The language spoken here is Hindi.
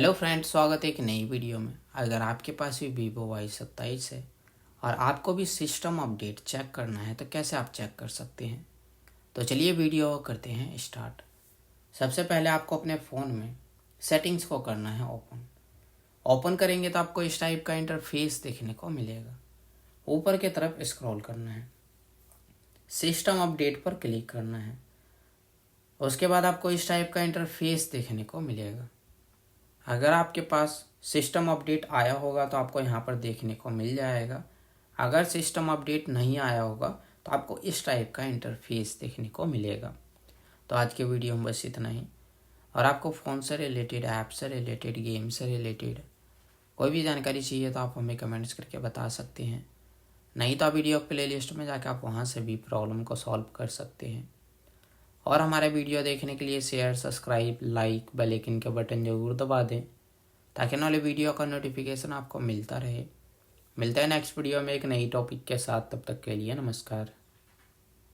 हेलो फ्रेंड्स, स्वागत है एक नई वीडियो में। अगर आपके पास भी वीवो Y27 है और आपको भी सिस्टम अपडेट चेक करना है तो कैसे आप चेक कर सकते हैं। तो चलिए वीडियो करते हैं स्टार्ट। सबसे पहले आपको अपने फ़ोन में सेटिंग्स को करना है ओपन करेंगे तो आपको इस टाइप का इंटरफेस देखने को मिलेगा। ऊपर की तरफ स्क्रॉल करना है, सिस्टम अपडेट पर क्लिक करना है। उसके बाद आपको इस टाइप का इंटरफेस देखने को मिलेगा। अगर आपके पास सिस्टम अपडेट आया होगा तो आपको यहाँ पर देखने को मिल जाएगा। अगर सिस्टम अपडेट नहीं आया होगा तो आपको इस टाइप का इंटरफेस देखने को मिलेगा। तो आज के वीडियो में बस इतना ही। और आपको फ़ोन से रिलेटेड, ऐप से रिलेटेड, गेम से रिलेटेड कोई भी जानकारी चाहिए तो आप हमें कमेंट्स करके बता सकते हैं। नहीं तो आप वीडियो प्ले लिस्ट में जाकर आप वहाँ से भी प्रॉब्लम को सॉल्व कर सकते हैं। और हमारे वीडियो देखने के लिए share, subscribe, like, bell icon के बटन ज़रूर दबा दें ताकि आने वाले वीडियो का नोटिफिकेशन आपको मिलता रहे। मिलता है नेक्स्ट वीडियो में एक नई टॉपिक के साथ। तब तक के लिए नमस्कार।